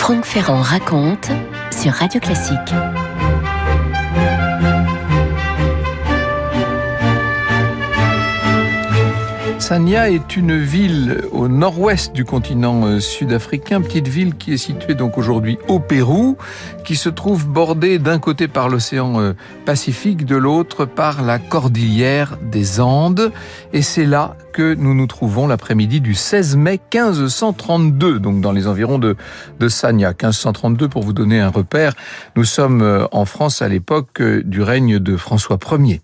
Franck Ferrand raconte sur Radio Classique. Sanya est une ville au nord-ouest du continent sud-africain, petite ville qui est située donc aujourd'hui au Pérou, qui se trouve bordée d'un côté par l'océan Pacifique, de l'autre par la cordillère des Andes. Et c'est là que nous nous trouvons l'après-midi du 16 mai 1532, donc dans les environs de Sanya. 1532, pour vous donner un repère, nous sommes en France à l'époque du règne de François Ier.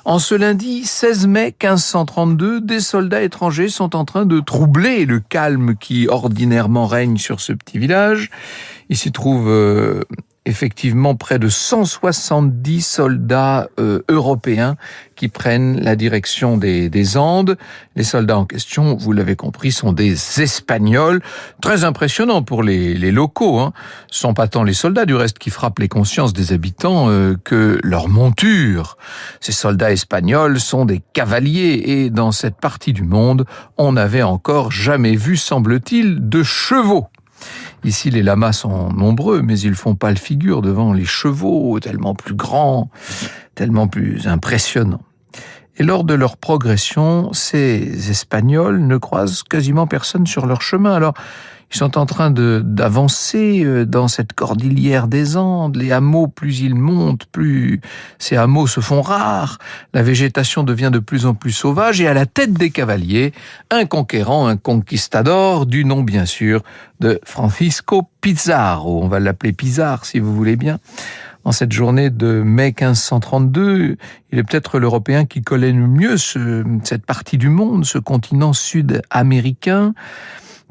En ce lundi 16 mai 1532, des soldats étrangers sont en train de troubler le calme qui ordinairement règne sur ce petit village. Il s'y trouve effectivement près de 170 soldats européens qui prennent la direction des Andes. Les soldats en question, vous l'avez compris, sont des Espagnols. Très impressionnants pour les locaux. Ce sont pas tant les soldats, du reste, qui frappent les consciences des habitants que leur monture. Ces soldats espagnols sont des cavaliers et dans cette partie du monde, on n'avait encore jamais vu, semble-t-il, de chevaux. Ici, les lamas sont nombreux, mais ils font pâle figure devant les chevaux, tellement plus grands, tellement plus impressionnants. Et lors de leur progression, ces Espagnols ne croisent quasiment personne sur leur chemin. Alors, ils sont en train d'avancer dans cette cordillère des Andes. Les hameaux, plus ils montent, plus ces hameaux se font rares. La végétation devient de plus en plus sauvage. Et à la tête des cavaliers, un conquérant, un conquistador, du nom bien sûr de Francisco Pizarro. On va l'appeler Pizarre si vous voulez bien. En cette journée de mai 1532, il est peut-être l'Européen qui connaît le mieux cette partie du monde, ce continent sud-américain,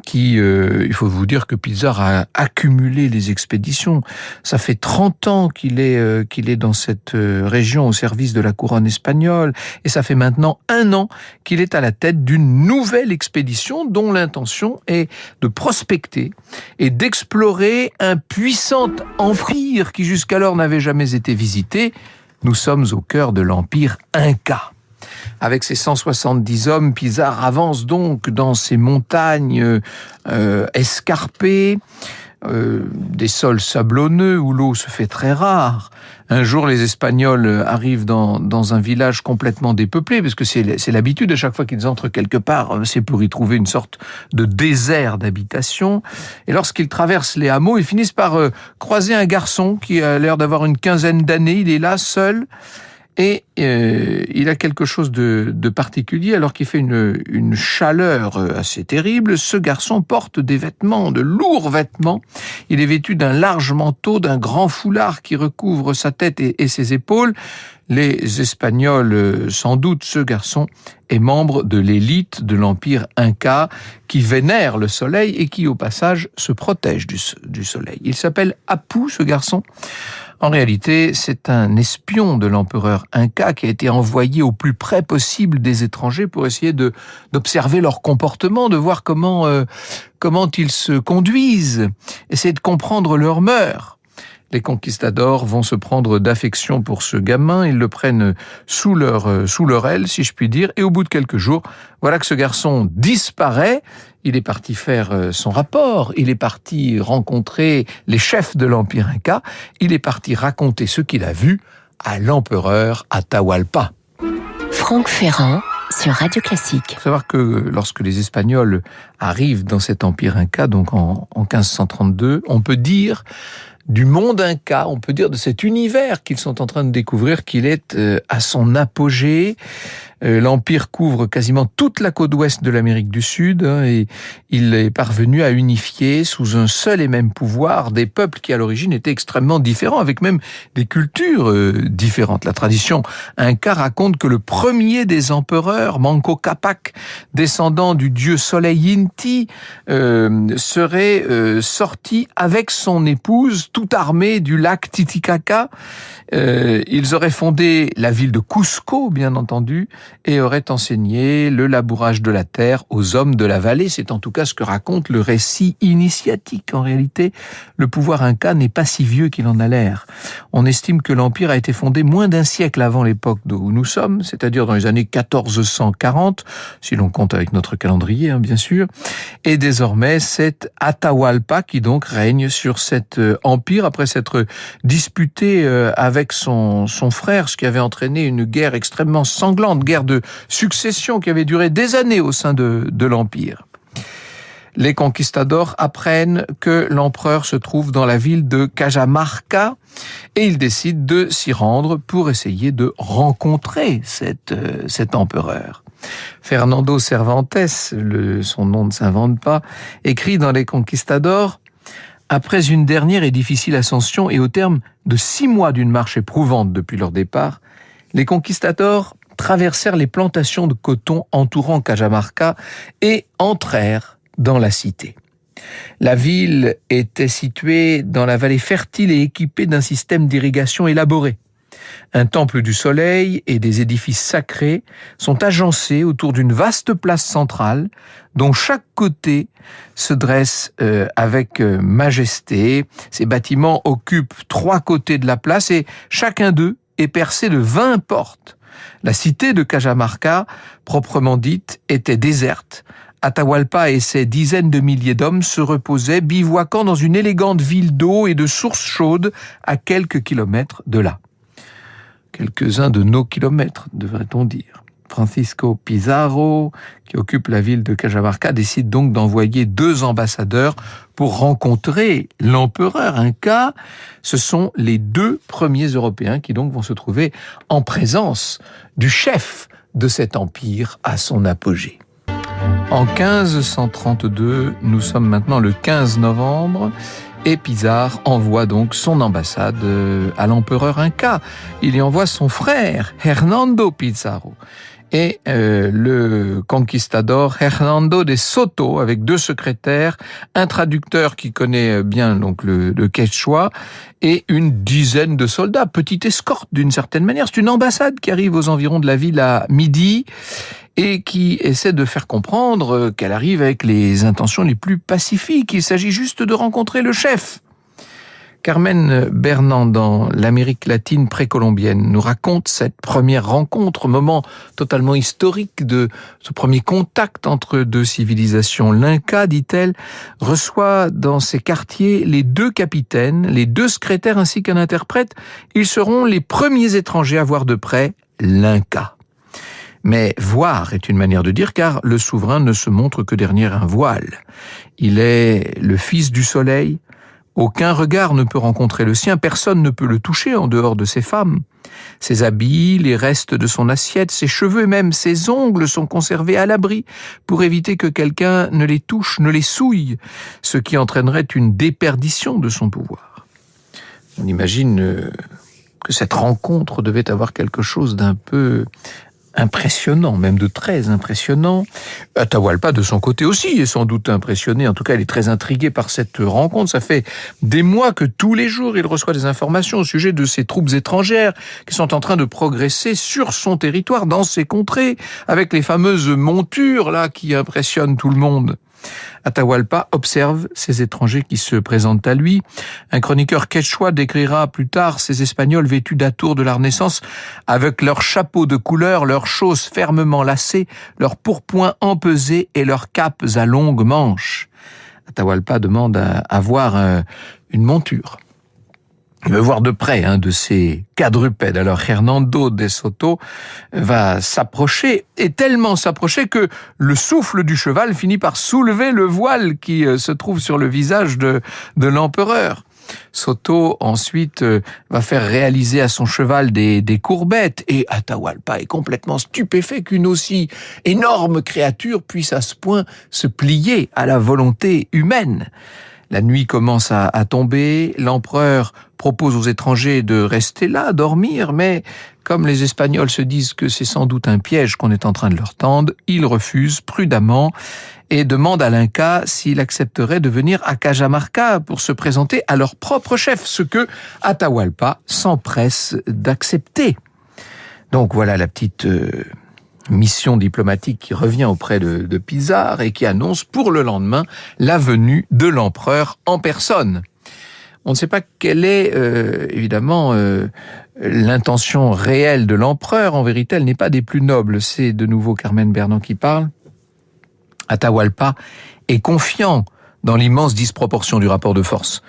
qui, il faut vous dire que Pizarro a accumulé les expéditions. Ça fait 30 ans qu'il est dans cette région au service de la couronne espagnole, et ça fait maintenant 1 an qu'il est à la tête d'une nouvelle expédition dont l'intention est de prospecter et d'explorer un puissant empire qui jusqu'alors n'avait jamais été visité. Nous sommes au cœur de l'empire Inca. Avec ses 170 hommes, Pizarro avance donc dans ces montagnes escarpées, des sols sablonneux où l'eau se fait très rare. Un jour, les Espagnols arrivent dans un village complètement dépeuplé, parce que c'est l'habitude, à chaque fois qu'ils entrent quelque part, c'est pour y trouver une sorte de désert d'habitation. Et lorsqu'ils traversent les hameaux, ils finissent par croiser un garçon qui a l'air d'avoir une quinzaine d'années. Il est là, seul. Et il a quelque chose de particulier, alors qu'il fait une chaleur assez terrible. Ce garçon porte des vêtements, de lourds vêtements. Il est vêtu d'un large manteau, d'un grand foulard qui recouvre sa tête et ses épaules. Les Espagnols s'en doutent, ce garçon est membre de l'élite de l'Empire Inca qui vénère le soleil et qui, au passage, se protège du soleil. Il s'appelle Apu, ce garçon. En réalité, c'est un espion de l'empereur Inca qui a été envoyé au plus près possible des étrangers pour essayer d'observer leur comportement, de voir comment ils se conduisent, essayer de comprendre leurs mœurs. Les conquistadors vont se prendre d'affection pour ce gamin, ils le prennent sous leur aile, si je puis dire, et au bout de quelques jours, voilà que ce garçon disparaît. Il est parti faire son rapport, il est parti rencontrer les chefs de l'Empire Inca, il est parti raconter ce qu'il a vu à l'empereur Atahualpa. Franck Ferrand sur Radio Classique. Il faut savoir que lorsque les Espagnols arrivent dans cet Empire Inca, donc en 1532, on peut dire du monde Inca, on peut dire de cet univers qu'ils sont en train de découvrir, qu'il est à son apogée. L'Empire couvre quasiment toute la côte ouest de l'Amérique du Sud et il est parvenu à unifier sous un seul et même pouvoir des peuples qui à l'origine étaient extrêmement différents, avec même des cultures différentes. La tradition Inca raconte que le premier des empereurs, Manco Cápac, descendant du dieu soleil Inti, serait sorti avec son épouse, tout armé du lac Titicaca. Ils auraient fondé la ville de Cusco, bien entendu, et auraient enseigné le labourage de la terre aux hommes de la vallée. C'est en tout cas ce que raconte le récit initiatique. En réalité, le pouvoir inca n'est pas si vieux qu'il en a l'air. On estime que l'empire a été fondé moins d'un siècle avant l'époque où nous sommes, c'est-à-dire dans les années 1440, si l'on compte avec notre calendrier, bien sûr. Et désormais, c'est Atahualpa qui donc règne sur cet empire après s'être disputé avec son frère, ce qui avait entraîné une guerre extrêmement sanglante, guerre de succession qui avait duré des années au sein de l'empire. Les conquistadors apprennent que l'empereur se trouve dans la ville de Cajamarca et ils décident de s'y rendre pour essayer de rencontrer cet empereur. Fernando Cervantes, son nom ne s'invente pas, écrit dans Les Conquistadors: après une dernière et difficile ascension et au terme de 6 mois d'une marche éprouvante depuis leur départ, les conquistadors traversèrent les plantations de coton entourant Cajamarca et entrèrent dans la cité. La ville était située dans la vallée fertile et équipée d'un système d'irrigation élaboré. Un temple du soleil et des édifices sacrés sont agencés autour d'une vaste place centrale dont chaque côté se dresse avec majesté. Ces bâtiments occupent 3 côtés de la place et chacun d'eux est percé de 20 portes. La cité de Cajamarca, proprement dite, était déserte. Atahualpa et ses dizaines de milliers d'hommes se reposaient, bivouaquant dans une élégante ville d'eau et de sources chaudes à quelques kilomètres de là. Quelques-uns de nos kilomètres, devrait-on dire. Francisco Pizarro, qui occupe la ville de Cajamarca, décide donc d'envoyer 2 ambassadeurs pour rencontrer l'empereur Inca. Ce sont les 2 premiers Européens qui donc vont se trouver en présence du chef de cet empire à son apogée. En 1532, nous sommes maintenant le 15 novembre, et Pizarro envoie donc son ambassade à l'empereur Inca. Il y envoie son frère, Hernando Pizarro, et le conquistador Hernando de Soto, avec 2 secrétaires, un traducteur qui connaît bien donc le quechua, et une dizaine de soldats. Petite escorte d'une certaine manière. C'est une ambassade qui arrive aux environs de la ville à midi, et qui essaie de faire comprendre qu'elle arrive avec les intentions les plus pacifiques. Il s'agit juste de rencontrer le chef. Carmen Bernand, dans l'Amérique latine précolombienne, nous raconte cette première rencontre, moment totalement historique de ce premier contact entre 2 civilisations. L'Inca, dit-elle, reçoit dans ses quartiers les 2 capitaines, les 2 secrétaires ainsi qu'un interprète. Ils seront les premiers étrangers à voir de près l'Inca. Mais voir est une manière de dire, car le souverain ne se montre que derrière un voile. Il est le fils du soleil. Aucun regard ne peut rencontrer le sien, personne ne peut le toucher en dehors de ses femmes. Ses habits, les restes de son assiette, ses cheveux et même ses ongles sont conservés à l'abri pour éviter que quelqu'un ne les touche, ne les souille, ce qui entraînerait une déperdition de son pouvoir. On imagine que cette rencontre devait avoir quelque chose d'un peu impressionnant, même de très impressionnant. Atahualpa, de son côté aussi, est sans doute impressionné. En tout cas, il est très intrigué par cette rencontre. Ça fait des mois que tous les jours, il reçoit des informations au sujet de ces troupes étrangères qui sont en train de progresser sur son territoire, dans ses contrées, avec les fameuses montures là qui impressionnent tout le monde. Atahualpa observe ces étrangers qui se présentent à lui. Un chroniqueur quechua décrira plus tard ces Espagnols vêtus d'atours de la Renaissance, avec leurs chapeaux de couleur, leurs chausses fermement lacées, leurs pourpoints empesés et leurs capes à longues manches. Atahualpa demande à voir une monture. Il veut voir de près de ces quadrupèdes. Alors Hernando de Soto va s'approcher, et tellement s'approcher que le souffle du cheval finit par soulever le voile qui se trouve sur le visage de l'empereur. Soto ensuite va faire réaliser à son cheval des courbettes, et Atahualpa est complètement stupéfait qu'une aussi énorme créature puisse à ce point se plier à la volonté humaine. La nuit commence à tomber, l'empereur propose aux étrangers de rester là, dormir, mais comme les Espagnols se disent que c'est sans doute un piège qu'on est en train de leur tendre, ils refusent prudemment et demandent à l'Inca s'il accepterait de venir à Cajamarca pour se présenter à leur propre chef, ce que Atahualpa s'empresse d'accepter. Donc voilà la petite mission diplomatique qui revient auprès de Pizarro et qui annonce pour le lendemain la venue de l'empereur en personne. On ne sait pas quelle est évidemment l'intention réelle de l'empereur. En vérité, elle n'est pas des plus nobles. C'est de nouveau Carmen Bernand qui parle. Atahualpa et confiant dans l'immense disproportion du rapport de force.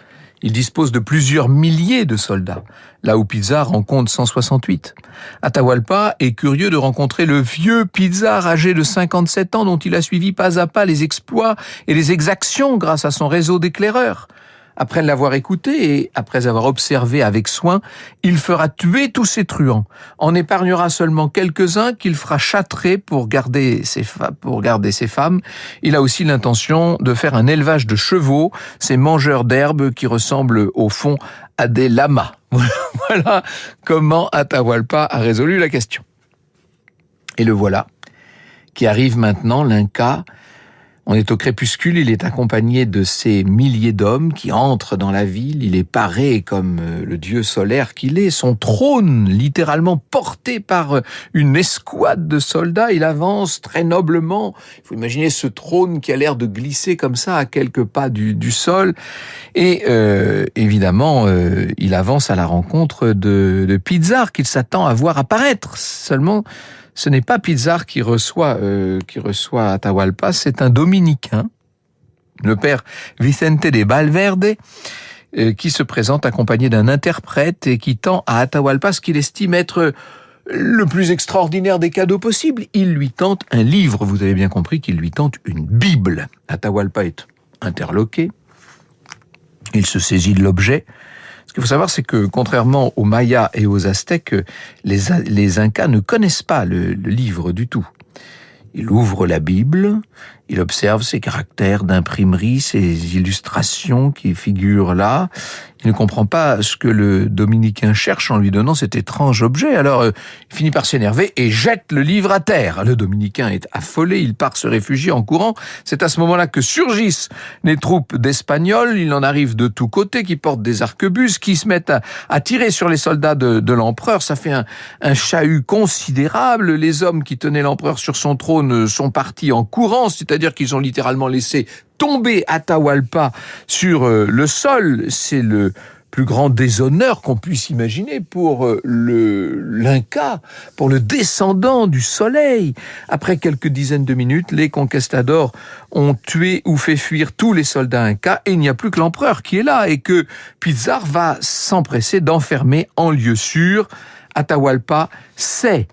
Il dispose de plusieurs milliers de soldats, là où Pizarre en compte 168. Atahualpa est curieux de rencontrer le vieux Pizarre âgé de 57 ans dont il a suivi pas à pas les exploits et les exactions grâce à son réseau d'éclaireurs. Après l'avoir écouté et après avoir observé avec soin, il fera tuer tous ces truands, en épargnera seulement quelques-uns qu'il fera châtrer pour garder ses femmes. Il a aussi l'intention de faire un élevage de chevaux, ces mangeurs d'herbe qui ressemblent au fond à des lamas. Voilà comment Atahualpa a résolu la question. Et le voilà, qui arrive maintenant, l'Inca. On est au crépuscule, il est accompagné de ces milliers d'hommes qui entrent dans la ville. Il est paré comme le dieu solaire qu'il est. Son trône, littéralement porté par une escouade de soldats, il avance très noblement. Il faut imaginer ce trône qui a l'air de glisser comme ça à quelques pas du sol. Et évidemment, il avance à la rencontre de Pizarre qu'il s'attend à voir apparaître. Seulement, ce n'est pas Pizarre qui reçoit Atahualpa, c'est un dominicain, le père Vicente de Valverde, qui se présente accompagné d'un interprète et qui tend à Atahualpa ce qu'il estime être le plus extraordinaire des cadeaux possibles. Il lui tente un livre, vous avez bien compris qu'il lui tente une Bible. Atahualpa est interloqué, il se saisit de l'objet. Ce qu'il faut savoir, c'est que contrairement aux Mayas et aux Aztèques, les Incas ne connaissent pas le livre du tout. Il ouvre la Bible, il observe ses caractères d'imprimerie, ses illustrations qui figurent là. Il ne comprend pas ce que le dominicain cherche en lui donnant cet étrange objet. Alors, il finit par s'énerver et jette le livre à terre. Le dominicain est affolé, il part se réfugier en courant. C'est à ce moment-là que surgissent les troupes d'Espagnols. Il en arrive de tous côtés, qui portent des arquebuses, qui se mettent à tirer sur les soldats de l'empereur. Ça fait un chahut considérable. Les hommes qui tenaient l'empereur sur son trône sont partis en courant, c'est-à-dire qu'ils ont littéralement laissé tomber Atahualpa sur le sol. C'est le plus grand déshonneur qu'on puisse imaginer pour l'Inca, pour le descendant du soleil. Après quelques dizaines de minutes, les conquistadors ont tué ou fait fuir tous les soldats incas et il n'y a plus que l'empereur qui est là et que Pizarre va s'empresser d'enfermer en lieu sûr. Atahualpa sait,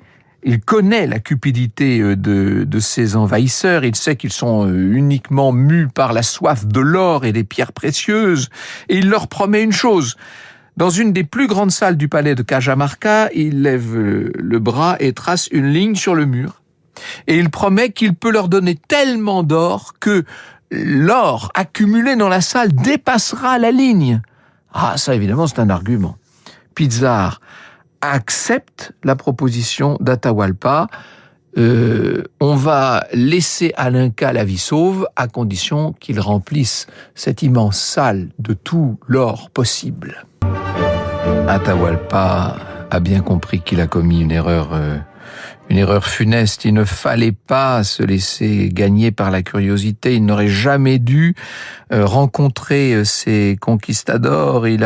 il connaît la cupidité de ses envahisseurs, il sait qu'ils sont uniquement mus par la soif de l'or et des pierres précieuses, et il leur promet une chose. Dans une des plus grandes salles du palais de Cajamarca, il lève le bras et trace une ligne sur le mur. Et il promet qu'il peut leur donner tellement d'or que l'or accumulé dans la salle dépassera la ligne. Ah, ça évidemment c'est un argument. Pizarre accepte la proposition d'Atahualpa. On va laisser à l'Inca la vie sauve à condition qu'il remplisse cette immense salle de tout l'or possible. Atahualpa a bien compris qu'il a commis une erreur funeste. Il ne fallait pas se laisser gagner par la curiosité. Il n'aurait jamais dû rencontrer ces conquistadors. Il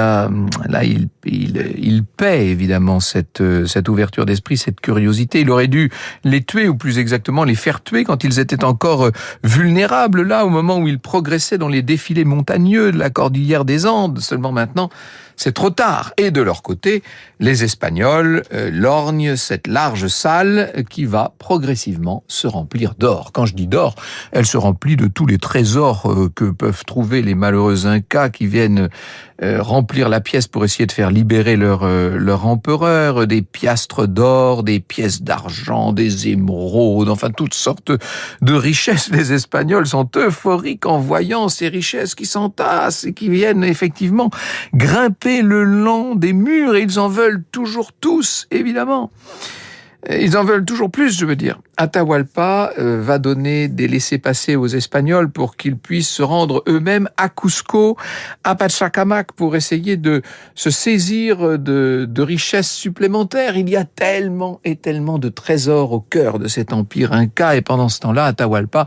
paie évidemment cette ouverture d'esprit, cette curiosité. Il aurait dû les tuer, ou plus exactement les faire tuer quand ils étaient encore vulnérables, là, au moment où ils progressaient dans les défilés montagneux de la cordillère des Andes. Seulement maintenant, c'est trop tard. Et de leur côté, les Espagnols lorgnent cette large salle qui va progressivement se remplir d'or. Quand je dis d'or, elle se remplit de tous les trésors que peuvent trouver les malheureux Incas qui viennent remplir la pièce pour essayer de faire libérer leur empereur, des piastres d'or, des pièces d'argent, des émeraudes, enfin toutes sortes de richesses. Les Espagnols sont euphoriques en voyant ces richesses qui s'entassent et qui viennent effectivement grimper le long des murs, et ils en veulent toujours tous, évidemment. Ils en veulent toujours plus, je veux dire. Atahualpa va donner des laissez-passer aux Espagnols pour qu'ils puissent se rendre eux-mêmes à Cusco, à Pachacamac, pour essayer de se saisir de richesses supplémentaires. Il y a tellement et tellement de trésors au cœur de cet empire inca, et pendant ce temps-là, Atahualpa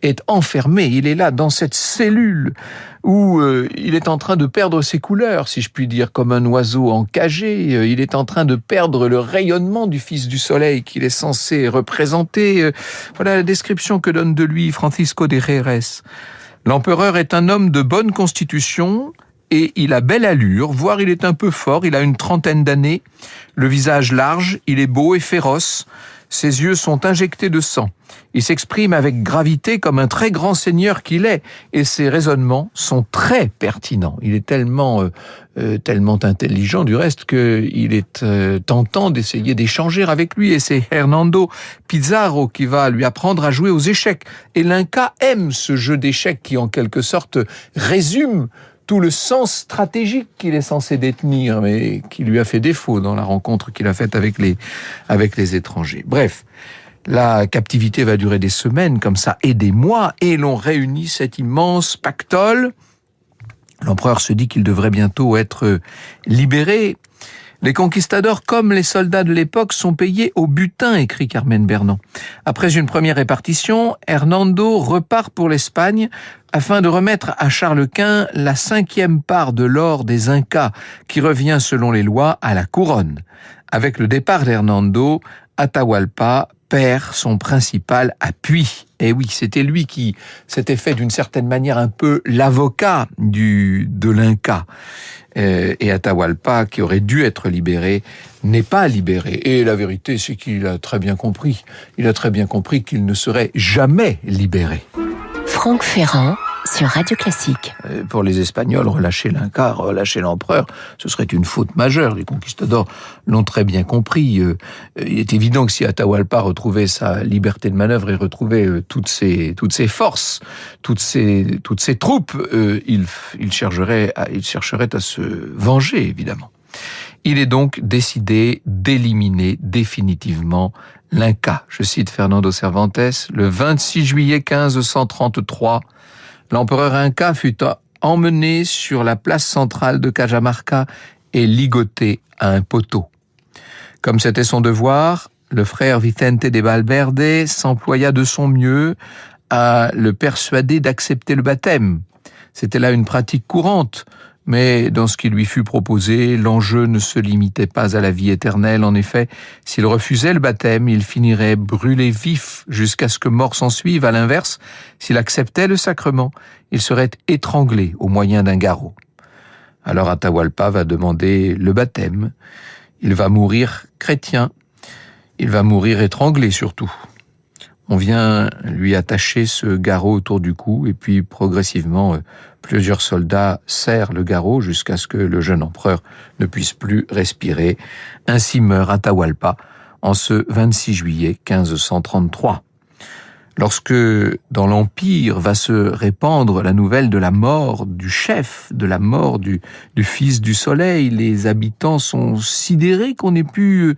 est enfermé. Il est là, dans cette cellule où il est en train de perdre ses couleurs, si je puis dire, comme un oiseau encagé. Il est en train de perdre le rayonnement du fils du soleil qu'il est censé représenter. Voilà la description que donne de lui Francisco de Jerez. L'empereur est un homme de bonne constitution et il a belle allure, voire il est un peu fort, il a une trentaine d'années, le visage large, il est beau et féroce, ses yeux sont injectés de sang. Il s'exprime avec gravité comme un très grand seigneur qu'il est, et ses raisonnements sont très pertinents. Il est tellement intelligent du reste qu'il est tentant d'essayer d'échanger avec lui, et c'est Hernando Pizarro qui va lui apprendre à jouer aux échecs. Et l'Inca aime ce jeu d'échecs qui en quelque sorte résume tout le sens stratégique qu'il est censé détenir, mais qui lui a fait défaut dans la rencontre qu'il a faite avec les étrangers. Bref, la captivité va durer des semaines comme ça et des mois, et l'on réunit cet immense pactole. L'empereur se dit qu'il devrait bientôt être libéré. Les conquistadors, comme les soldats de l'époque, sont payés au butin, écrit Carmen Bernand. Après une première répartition, Hernando repart pour l'Espagne afin de remettre à Charles Quint la 5e part de l'or des Incas, qui revient selon les lois à la couronne. Avec le départ d'Hernando, Atahualpa perd son principal appui. Et oui, c'était lui qui s'était fait d'une certaine manière un peu l'avocat de l'Inca. Et Atahualpa, qui aurait dû être libéré, n'est pas libéré. Et la vérité, c'est qu'il a très bien compris. Il a très bien compris qu'il ne serait jamais libéré. Franck Ferrand sur Radio Classique. Pour les Espagnols, relâcher l'Inca, relâcher l'empereur, ce serait une faute majeure. Les conquistadors l'ont très bien compris. Il est évident que si Atahualpa retrouvait sa liberté de manœuvre et retrouvait toutes ses forces, toutes ses troupes, il chercherait à se venger, évidemment. Il est donc décidé d'éliminer définitivement l'Inca. Je cite Fernando Cervantes, le 26 juillet 1533, l'empereur Inca fut emmené sur la place centrale de Cajamarca et ligoté à un poteau. Comme c'était son devoir, le frère Vicente de Valverde s'employa de son mieux à le persuader d'accepter le baptême. C'était là une pratique courante, mais dans ce qui lui fut proposé, l'enjeu ne se limitait pas à la vie éternelle. En effet, s'il refusait le baptême, il finirait brûlé vif jusqu'à ce que mort s'ensuive. À l'inverse, s'il acceptait le sacrement, il serait étranglé au moyen d'un garrot. Alors Atahualpa va demander le baptême. Il va mourir chrétien. Il va mourir étranglé surtout. On vient lui attacher ce garrot autour du cou et puis progressivement, plusieurs soldats serrent le garrot jusqu'à ce que le jeune empereur ne puisse plus respirer. Ainsi meurt Atahualpa en ce 26 juillet 1533. Lorsque dans l'Empire va se répandre la nouvelle de la mort du chef, de la mort du fils du soleil, les habitants sont sidérés qu'on ait pu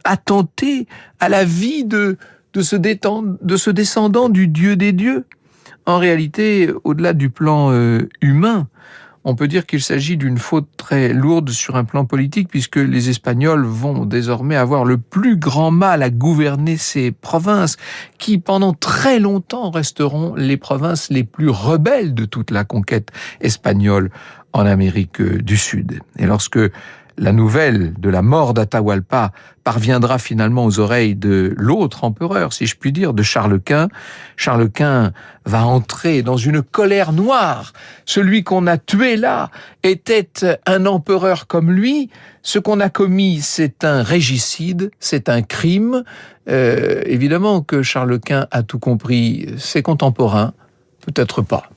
attenter à la vie de ce descendant du Dieu des dieux. En réalité, au-delà du plan humain, on peut dire qu'il s'agit d'une faute très lourde sur un plan politique, puisque les Espagnols vont désormais avoir le plus grand mal à gouverner ces provinces, qui pendant très longtemps resteront les provinces les plus rebelles de toute la conquête espagnole en Amérique du Sud. Et lorsque la nouvelle de la mort d'Atahualpa parviendra finalement aux oreilles de l'autre empereur, si je puis dire, de Charles Quint. Charles Quint va entrer dans une colère noire. Celui qu'on a tué là était un empereur comme lui. Ce qu'on a commis, c'est un régicide, c'est un crime. Évidemment que Charles Quint a tout compris. Ses contemporains, peut-être pas.